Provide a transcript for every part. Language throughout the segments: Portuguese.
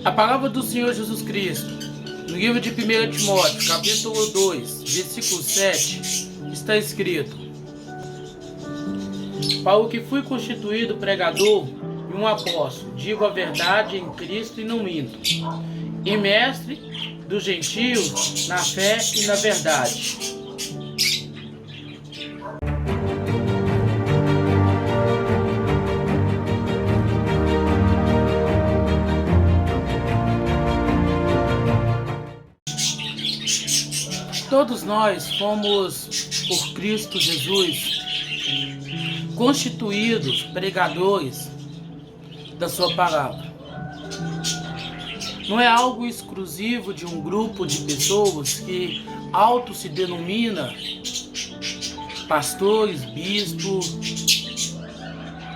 A palavra do Senhor Jesus Cristo, no livro de 1 Timóteo, capítulo 2, versículo 7, está escrito: para o que fui constituído pregador e um apóstolo, digo a verdade em Cristo e não minto, e mestre dos gentios na fé e na verdade. Todos nós fomos, por Cristo Jesus, constituídos pregadores da sua palavra. Não é algo exclusivo de um grupo de pessoas que auto se denomina pastores, bispos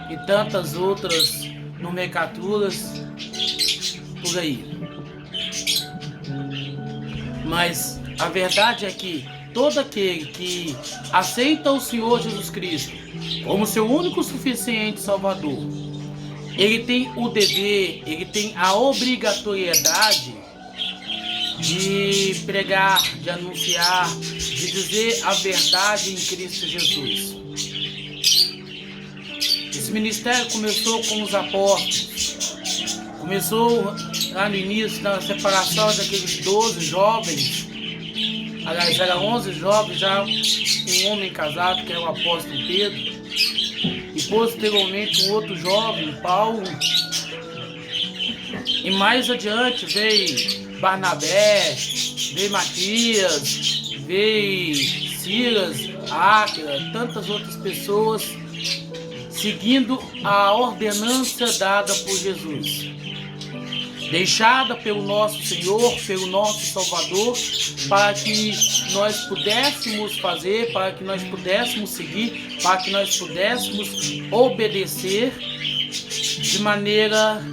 e tantas outras nomenclaturas por aí. Mas a verdade é que todo aquele que aceita o Senhor Jesus Cristo como seu único suficiente Salvador, ele tem o dever, ele tem a obrigatoriedade de pregar, de anunciar, de dizer a verdade em Cristo Jesus. Esse ministério começou com os apóstolos, começou lá no início, na separação daqueles 12 jovens. Aliás, eram 11 jovens, já um homem casado, que é o apóstolo Pedro, e posteriormente um outro jovem, Paulo, e mais adiante veio Barnabé, veio Matias, veio Silas, Áquila, tantas outras pessoas, seguindo a ordenança dada por Jesus, deixada pelo nosso Senhor, pelo nosso Salvador, para que nós pudéssemos fazer, para que nós pudéssemos seguir, para que nós pudéssemos obedecer de maneira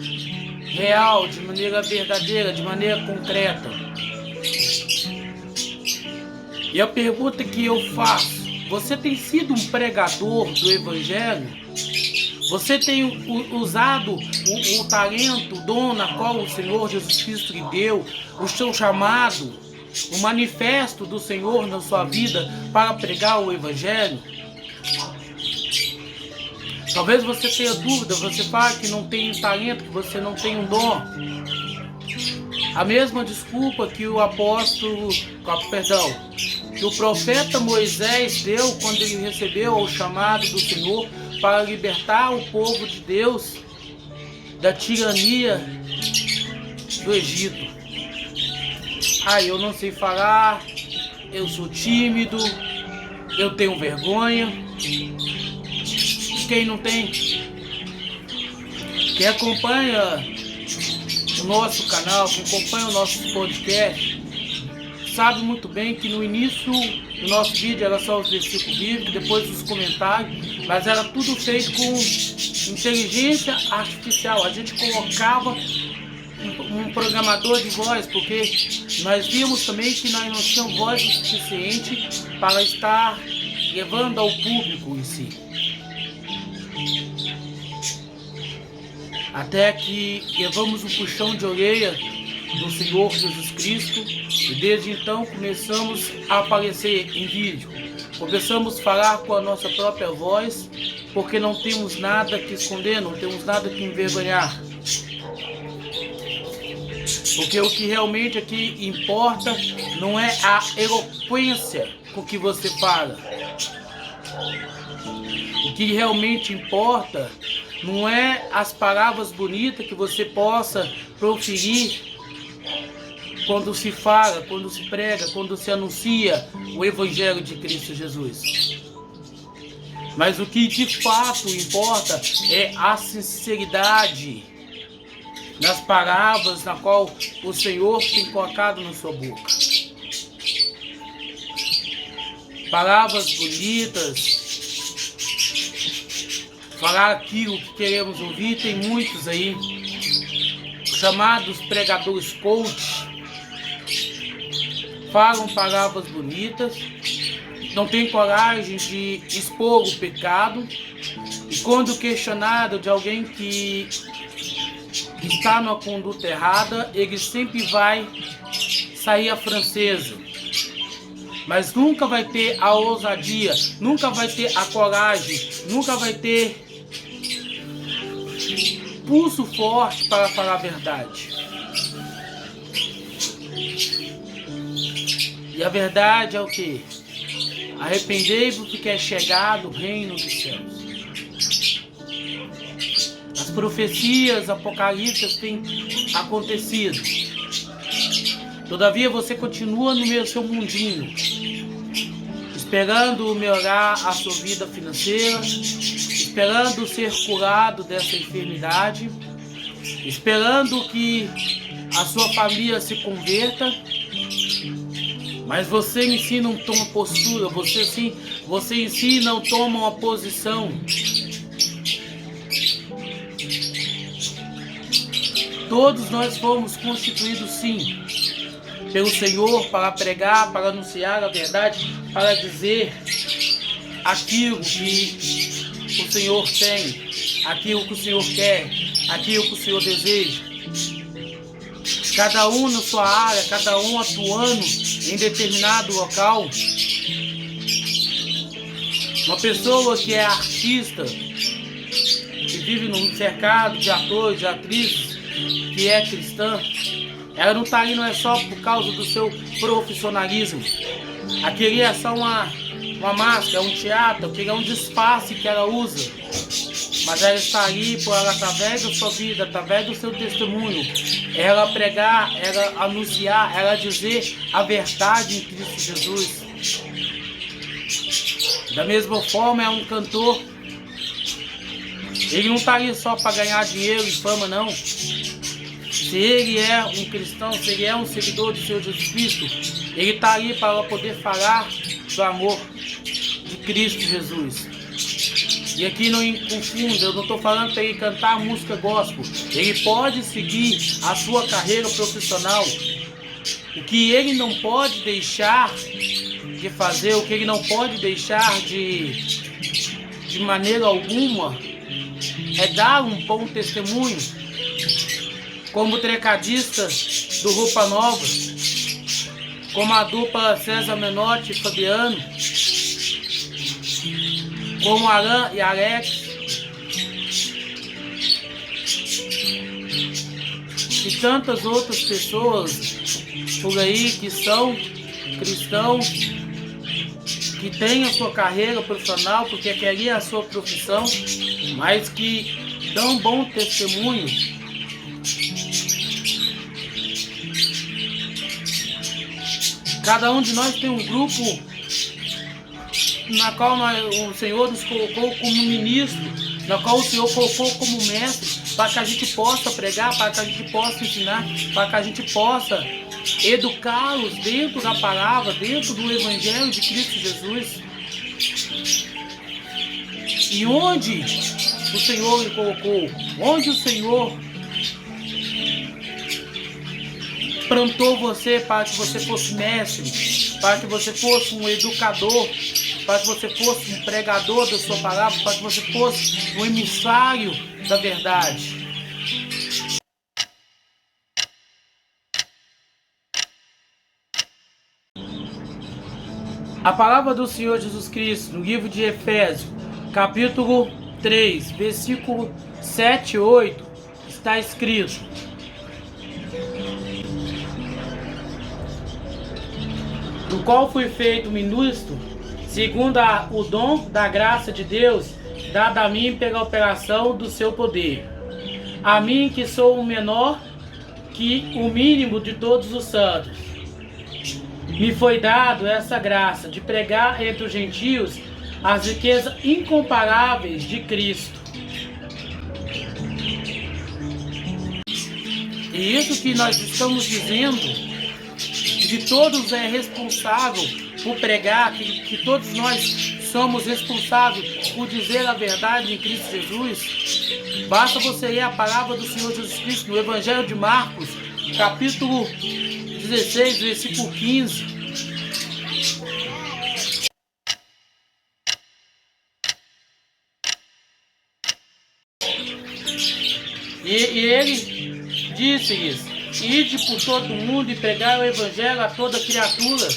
real, de maneira verdadeira, de maneira concreta. E a pergunta que eu faço: você tem sido um pregador do Evangelho? Você tem usado o talento, o dom na qual o Senhor Jesus Cristo lhe deu, o seu chamado, o manifesto do Senhor na sua vida para pregar o Evangelho? Talvez você tenha dúvida, você fala que não tem talento, que você não tem um dom. A mesma desculpa que o que o profeta Moisés deu quando ele recebeu o chamado do Senhor para libertar o povo de Deus da tirania do Egito. Eu não sei falar, eu sou tímido, eu tenho vergonha. Quem não tem? Quem acompanha o nosso canal, quem acompanha o nosso podcast, sabe muito bem que no início do nosso vídeo era só os versículos bíblicos, depois os comentários, mas era tudo feito com inteligência artificial. A gente colocava um programador de voz, porque nós vimos também que nós não tínhamos voz o suficiente para estar levando ao público em si. Até que levamos um puxão de orelha do Senhor Jesus Cristo e desde então começamos a aparecer em vídeo. Começamos a falar com a nossa própria voz, porque não temos nada que esconder, não temos nada que envergonhar. Porque o que realmente aqui importa não é a eloquência com que você fala. O que realmente importa não é as palavras bonitas que você possa proferir quando se fala, quando se prega, quando se anuncia o Evangelho de Cristo Jesus. Mas o que de fato importa é a sinceridade nas palavras na qual o Senhor tem colocado na sua boca. Palavras bonitas, falar aquilo que queremos ouvir. Tem muitos aí, chamados pregadores coach, falam palavras bonitas, não tem coragem de expor o pecado, e quando questionado de alguém que está numa conduta errada, ele sempre vai sair a francesa. Mas nunca vai ter a ousadia, nunca vai ter a coragem, nunca vai ter pulso forte para falar a verdade. E a verdade é o quê? Arrependei-vos porque é chegado o reino dos céus. As profecias apocalípticas têm acontecido. Todavia você continua no seu mundinho, esperando melhorar a sua vida financeira, esperando ser curado dessa enfermidade, esperando que a sua família se converta, mas você em si não toma postura, você em si não toma uma posição. Todos nós fomos constituídos sim pelo Senhor para pregar, para anunciar a verdade, para dizer aquilo que o Senhor tem, aquilo que o Senhor quer, aquilo que o Senhor deseja. Cada um na sua área, cada um atuando em determinado local. Uma pessoa que é artista, que vive num cercado de atores, de atrizes, que é cristã, ela não está ali não é só por causa do seu profissionalismo. Aquele é só uma máscara, um teatro, aquele é um disfarce que ela usa. Mas ela está ali por ela, através da sua vida, através do seu testemunho, ela pregar, ela anunciar, ela dizer a verdade em Cristo Jesus. Da mesma forma é um cantor. Ele não está ali só para ganhar dinheiro e fama, não. Se ele é um cristão, se ele é um seguidor do Senhor Jesus Cristo, ele está ali para poder falar do amor de Cristo Jesus. E aqui não confunda, eu não estou falando para ele cantar música gospel. Ele pode seguir a sua carreira profissional. O que ele não pode deixar de fazer, o que ele não pode deixar de maneira alguma, é dar um bom testemunho. Como trecadista do Roupa Nova, como a dupla César Menotti e Fabiano, como Alan e Alex, e tantas outras pessoas por aí que são cristãos, que têm a sua carreira profissional, porque aquela é a sua profissão, mas que dão bom testemunho. Cada um de nós tem um grupo na qual o Senhor nos colocou como ministro, na qual o Senhor colocou como mestre, para que a gente possa pregar, para que a gente possa ensinar, para que a gente possa educá-los dentro da palavra, dentro do Evangelho de Cristo Jesus. E onde o Senhor lhe colocou, onde o Senhor plantou você para que você fosse mestre, para que você fosse um educador, para que você fosse um pregador da sua palavra, para que você fosse um emissário da verdade. A palavra do Senhor Jesus Cristo, no livro de Efésios, capítulo 3, versículo 7 e 8, está escrito: do qual fui feito ministro, segundo o dom da graça de Deus, dada a mim pela operação do seu poder. A mim, que sou o menor que o mínimo de todos os santos, me foi dado essa graça de pregar entre os gentios as riquezas incomparáveis de Cristo. E isso que nós estamos dizendo, de todos é responsável por pregar, que todos nós somos responsáveis por dizer a verdade em Cristo Jesus. Basta você ler a palavra do Senhor Jesus Cristo no Evangelho de Marcos, capítulo 16, versículo 15. E ele disse-lhes: ide por todo o mundo e pregai o evangelho a toda criatura.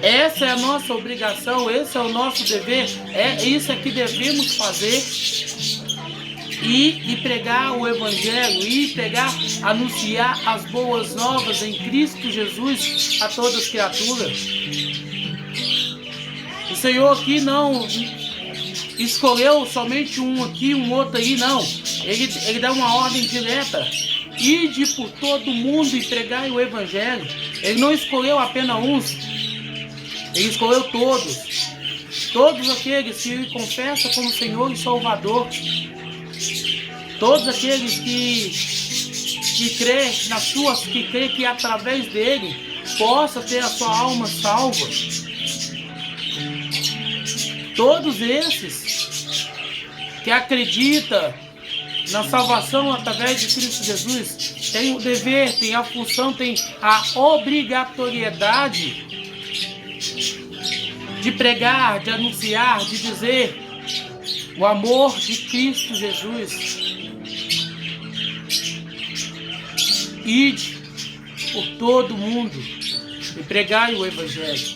Essa é a nossa obrigação, esse é o nosso dever, é isso que devemos fazer. E pregar o evangelho, e pregar, anunciar as boas novas em Cristo Jesus a todas as criaturas. O Senhor aqui não escolheu somente um aqui, um outro aí, não. Ele dá uma ordem direta: ide por todo mundo e pregai o evangelho. Ele não escolheu apenas uns, ele escolheu todos. Todos aqueles que ele confessa como Senhor e Salvador. Todos aqueles que crê que através dele possa ter a sua alma salva. Todos esses que acreditam na salvação através de Cristo Jesus têm o dever, têm a função, têm a obrigatoriedade de pregar, de anunciar, de dizer o amor de Cristo Jesus. Ide por todo mundo e pregai o evangelho.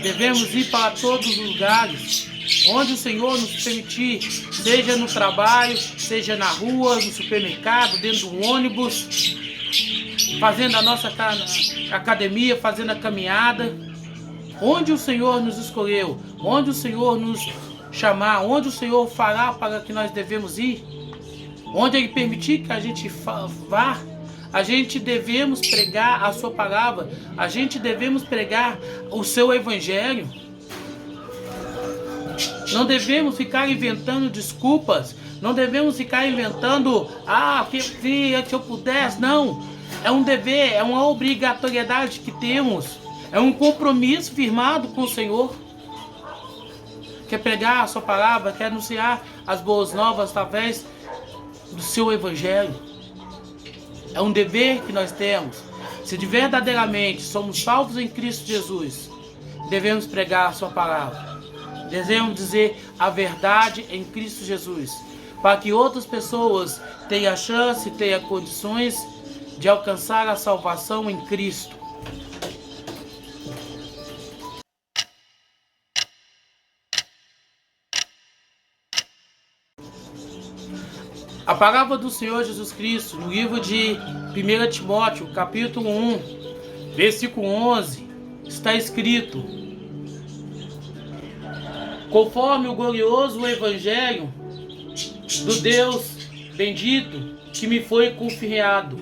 Devemos ir para todos os lugares onde o Senhor nos permitir, seja no trabalho, seja na rua, no supermercado, dentro do ônibus, fazendo a nossa academia, fazendo a caminhada. Onde o Senhor nos escolheu, onde o Senhor nos chamar, onde o Senhor fará para que nós devemos ir, onde Ele permitir que a gente vá, a gente devemos pregar a sua palavra, a gente devemos pregar o seu evangelho. Não devemos ficar inventando desculpas, não devemos ficar inventando, se eu pudesse, não. É um dever, é uma obrigatoriedade que temos, é um compromisso firmado com o Senhor. Quer pregar a sua palavra, quer anunciar as boas novas através do seu evangelho. É um dever que nós temos. Se de verdadeiramente somos salvos em Cristo Jesus, devemos pregar a sua palavra. Devemos dizer a verdade em Cristo Jesus, para que outras pessoas tenham a chance, tenham condições de alcançar a salvação em Cristo. A palavra do Senhor Jesus Cristo, no livro de 1 Timóteo, capítulo 1, versículo 11, está escrito: conforme o glorioso evangelho do Deus bendito que me foi confiado.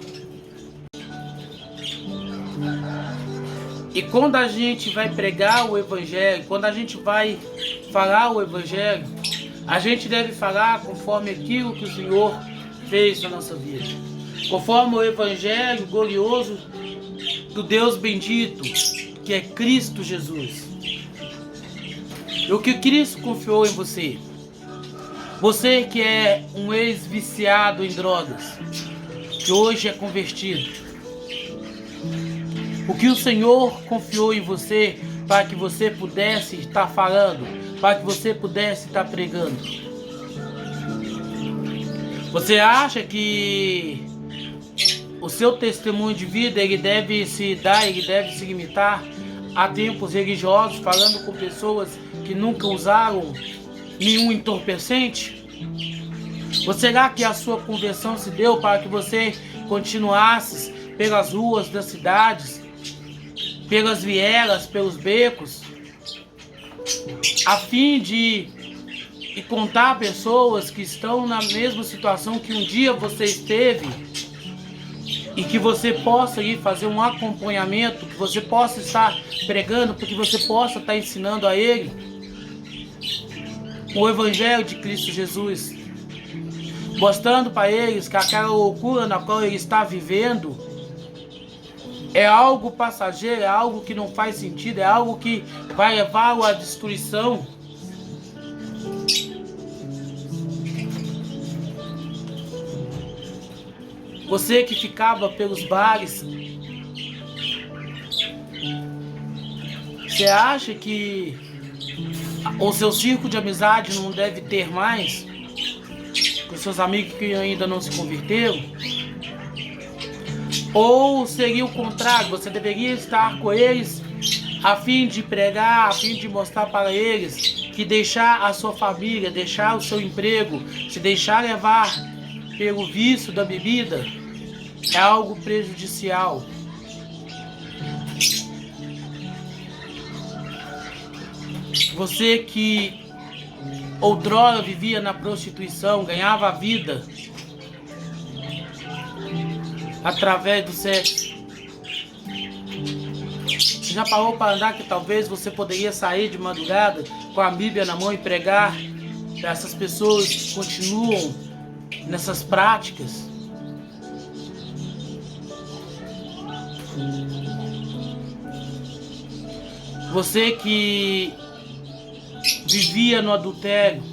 E quando a gente vai pregar o evangelho, quando a gente vai falar o evangelho, a gente deve falar conforme aquilo que o Senhor fez na nossa vida. Conforme o evangelho glorioso do Deus bendito, que é Cristo Jesus. E o que Cristo confiou em você? Você que é um ex-viciado em drogas, que hoje é convertido. O que o Senhor confiou em você para que você pudesse estar falando, para que você pudesse estar pregando. Você acha que o seu testemunho de vida ele deve se dar, ele deve se limitar a tempos religiosos, falando com pessoas que nunca usaram nenhum entorpecente? Ou será que a sua conversão se deu para que você continuasse pelas ruas das cidades, pelas vielas, pelos becos, a fim de contar a pessoas que estão na mesma situação que um dia você esteve, e que você possa ir fazer um acompanhamento, que você possa estar pregando, porque você possa estar ensinando a ele o evangelho de Cristo Jesus, mostrando para eles que aquela loucura na qual ele está vivendo é algo passageiro, é algo que não faz sentido, é algo que vai levá-lo à destruição. Você que ficava pelos bares, você acha que O seu círculo de amizade não deve ter mais, com seus amigos que ainda não se converteram? Ou seria o contrário, você deveria estar com eles a fim de pregar, a fim de mostrar para eles que deixar a sua família, deixar o seu emprego, se deixar levar pelo vício da bebida é algo prejudicial. Você que outrora vivia na prostituição, ganhava a vida através do sexo. Você já parou para andar que talvez você poderia sair de madrugada com a Bíblia na mão e pregar para essas pessoas que continuam nessas práticas? Você que vivia no adultério,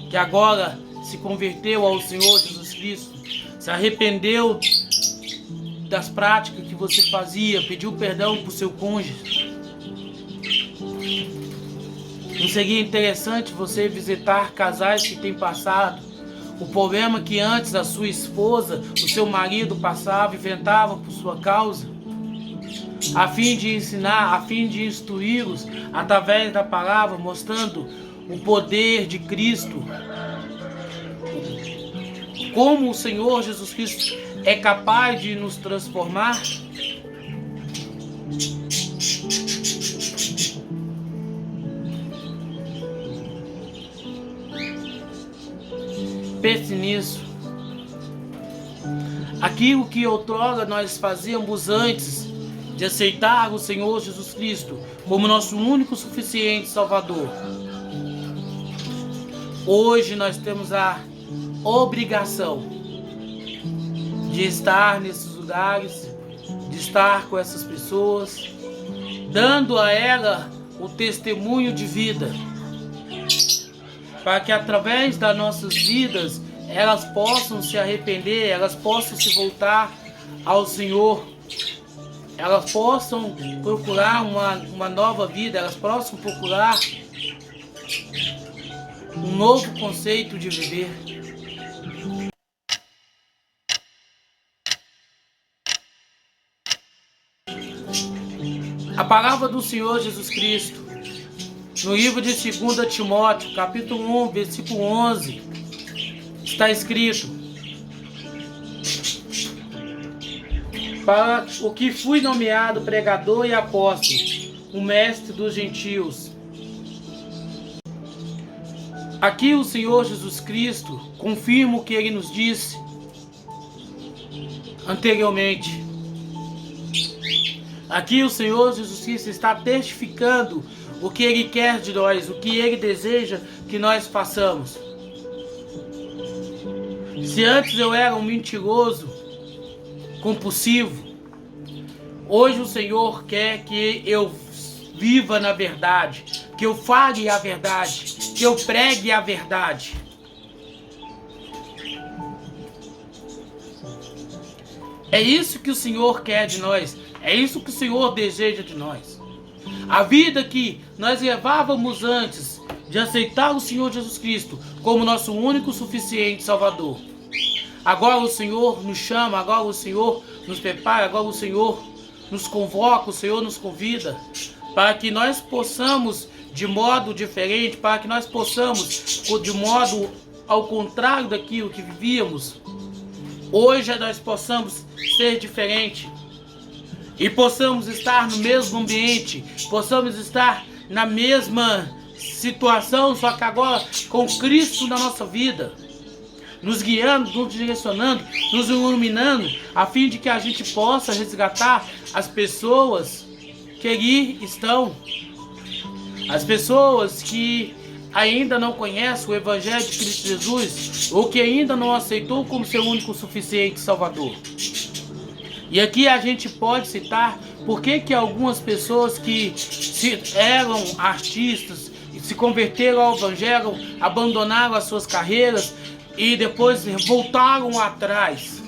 que agora se converteu ao Senhor Jesus Cristo, se arrependeu das práticas que você fazia, pediu perdão para o seu cônjuge. Não seria interessante você visitar casais que têm passado o problema que antes a sua esposa, o seu marido passava, inventava por sua causa, a fim de ensinar, a fim de instruí-los através da palavra, mostrando o poder de Cristo, como o Senhor Jesus Cristo é capaz de nos transformar? Pense nisso. Aquilo que outrora nós fazíamos antes de aceitar o Senhor Jesus Cristo como nosso único suficiente Salvador, hoje nós temos a obrigação de estar nesses lugares, de estar com essas pessoas, dando a ela o testemunho de vida, para que através das nossas vidas elas possam se arrepender, elas possam se voltar ao Senhor, elas possam procurar uma nova vida, elas possam procurar um novo conceito de viver. A palavra do Senhor Jesus Cristo, no livro de 2 Timóteo, capítulo 1, versículo 11, está escrito: para o que fui nomeado pregador e apóstolo, o mestre dos gentios. Aqui o Senhor Jesus Cristo confirma o que ele nos disse anteriormente. Aqui o Senhor Jesus Cristo está testificando o que Ele quer de nós, o que Ele deseja que nós façamos. Se antes eu era um mentiroso, compulsivo, hoje o Senhor quer que eu viva na verdade, que eu fale a verdade, que eu pregue a verdade. É isso que o Senhor quer de nós. É isso que o Senhor deseja de nós. A vida que nós levávamos antes de aceitar o Senhor Jesus Cristo como nosso único suficiente Salvador. Agora o Senhor nos chama, agora o Senhor nos prepara, agora o Senhor nos convoca, o Senhor nos convida para que nós possamos de modo diferente, para que nós possamos de modo ao contrário daquilo que vivíamos, hoje nós possamos ser diferente. E possamos estar no mesmo ambiente, possamos estar na mesma situação, só que agora com Cristo na nossa vida, nos guiando, nos direcionando, nos iluminando, a fim de que a gente possa resgatar as pessoas que ali estão, as pessoas que ainda não conhecem o Evangelho de Cristo Jesus, ou que ainda não aceitou como seu único suficiente Salvador. E aqui a gente pode citar por que algumas pessoas que eram artistas, se converteram ao Evangelho, abandonaram as suas carreiras e depois voltaram atrás.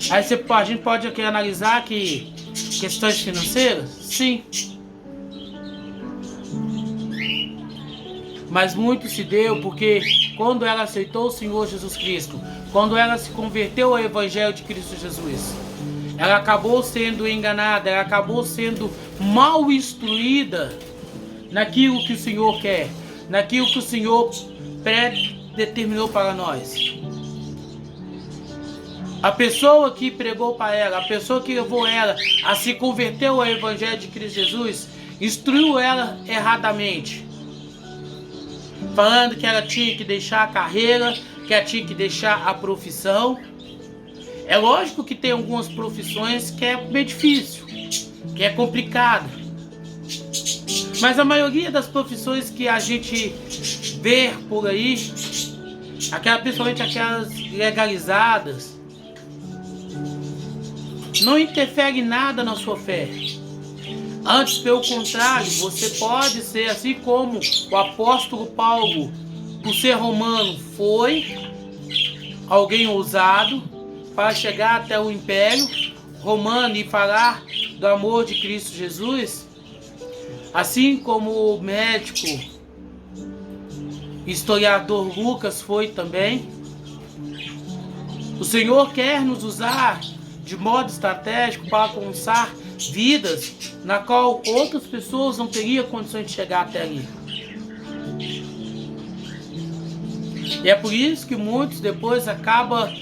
Aí a gente pode aqui analisar que questões financeiras? Sim. Mas muito se deu porque quando ela aceitou o Senhor Jesus Cristo, quando ela se converteu ao Evangelho de Cristo Jesus, ela acabou sendo enganada, ela acabou sendo mal instruída naquilo que o Senhor quer, naquilo que o Senhor predeterminou para nós. A pessoa que pregou para ela, a pessoa que levou ela a se converter ao Evangelho de Cristo Jesus, instruiu ela erradamente, falando que ela tinha que deixar a carreira, que ela tinha que deixar a profissão. É lógico que tem algumas profissões que é bem difícil, que é complicado. Mas a maioria das profissões que a gente vê por aí, principalmente aquelas legalizadas, não interfere nada na sua fé. Antes, pelo contrário, você pode ser assim como o apóstolo Paulo, por ser romano, foi alguém ousado para chegar até o Império Romano e falar do amor de Cristo Jesus, assim como o médico historiador Lucas foi também. O Senhor quer nos usar de modo estratégico para alcançar vidas na qual outras pessoas não teriam condições de chegar até ali. E é por isso que muitos depois acabam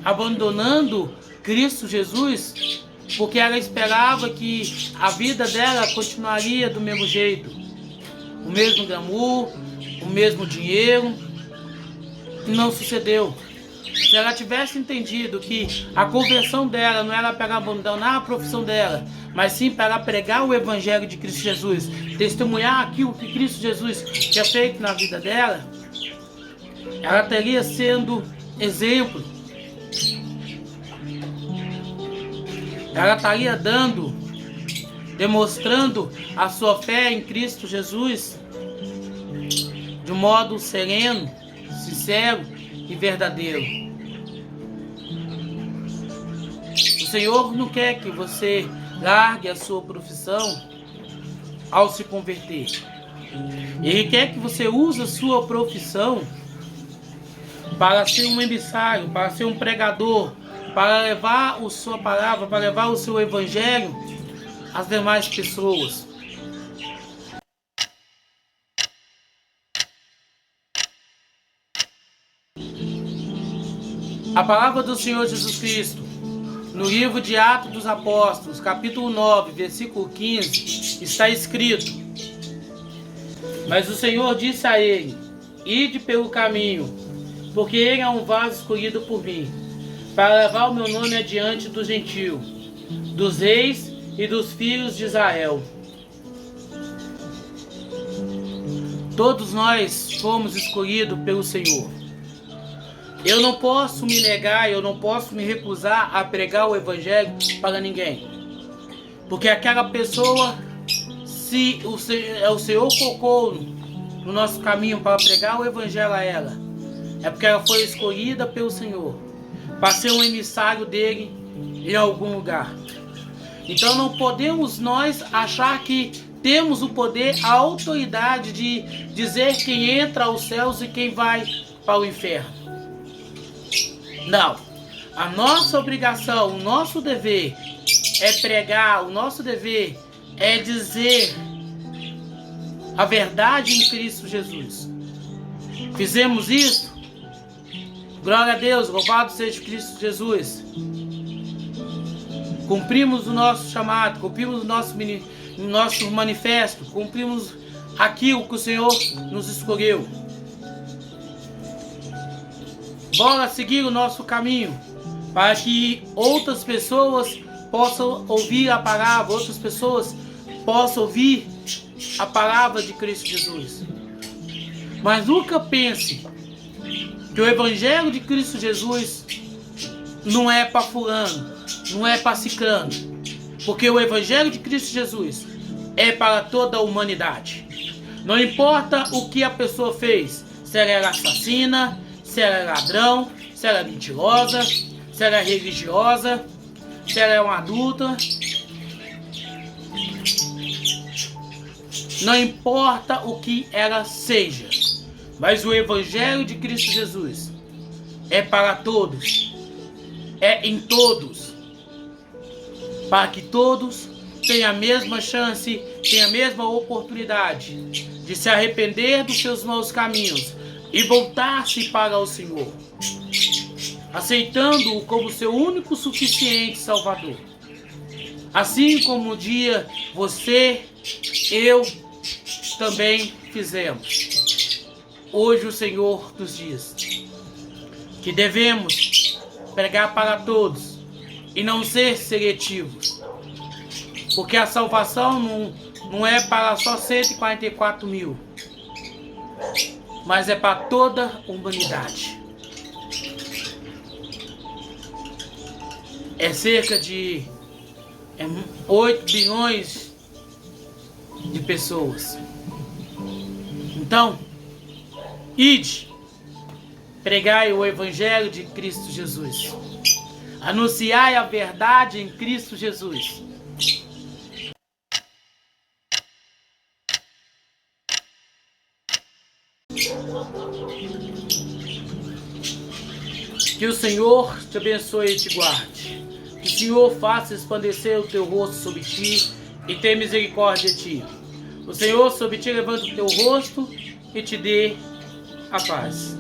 abandonando Cristo Jesus, porque ela esperava que a vida dela continuaria do mesmo jeito, o mesmo glamour, o mesmo dinheiro, e não sucedeu. Se ela tivesse entendido que a conversão dela não era para abandonar a profissão dela, mas sim para pregar o Evangelho de Cristo Jesus, testemunhar aquilo que Cristo Jesus tinha feito na vida dela, ela teria sendo exemplo. Ela estaria demonstrando a sua fé em Cristo Jesus de um modo sereno, sincero e verdadeiro. O Senhor não quer que você largue a sua profissão ao se converter. Ele quer que você use a sua profissão para ser um emissário, para ser um pregador, para levar a sua palavra, para levar o seu evangelho às demais pessoas. A palavra do Senhor Jesus Cristo, no livro de Atos dos Apóstolos, capítulo 9, versículo 15, está escrito: mas o Senhor disse a ele: ide pelo caminho, porque ele é um vaso escolhido por mim, para levar o meu nome adiante dos gentios, dos reis e dos filhos de Israel. Todos nós fomos escolhidos pelo Senhor. Eu não posso me negar, eu não posso me recusar a pregar o Evangelho para ninguém. Porque aquela pessoa, se o Senhor colocou no nosso caminho para pregar o Evangelho a ela, é porque ela foi escolhida pelo Senhor para ser um emissário dele em algum lugar. Então não podemos nós achar que temos o poder, a autoridade de dizer quem entra aos céus e quem vai para o inferno. Não. A nossa obrigação, o nosso dever é pregar, o nosso dever é dizer a verdade em Cristo Jesus. Fizemos isso? Glória a Deus, louvado seja Cristo Jesus. Cumprimos o nosso chamado, cumprimos o nosso manifesto, cumprimos aquilo que o Senhor nos escolheu. Bora seguir o nosso caminho, para que outras pessoas possam ouvir a palavra, outras pessoas possam ouvir a palavra de Cristo Jesus. Mas nunca pense que o Evangelho de Cristo Jesus não é para fulano, não é para ciclano, porque o Evangelho de Cristo Jesus é para toda a humanidade. Não importa o que a pessoa fez, se ela era assassina, se ela é ladrão, se ela é mentirosa, se ela é religiosa, se ela é uma adulta. Não importa o que ela seja, mas o Evangelho de Cristo Jesus é para todos, é em todos, para que todos tenham a mesma chance, tenham a mesma oportunidade de se arrepender dos seus maus caminhos e voltar-se para o Senhor, aceitando-o como seu único suficiente Salvador. Assim como um dia você, eu também fizemos. Hoje o Senhor nos diz que devemos pregar para todos e não ser seletivos, porque a salvação não é para só 144 mil, mas é para toda a humanidade. É cerca de 8 bilhões de pessoas. Então, ide, pregai o Evangelho de Cristo Jesus. Anunciai a verdade em Cristo Jesus. Que o Senhor te abençoe e te guarde. Que o Senhor faça resplandecer o teu rosto sobre ti e tenha misericórdia de ti. O Senhor sobre ti levanta o teu rosto e te dê a paz.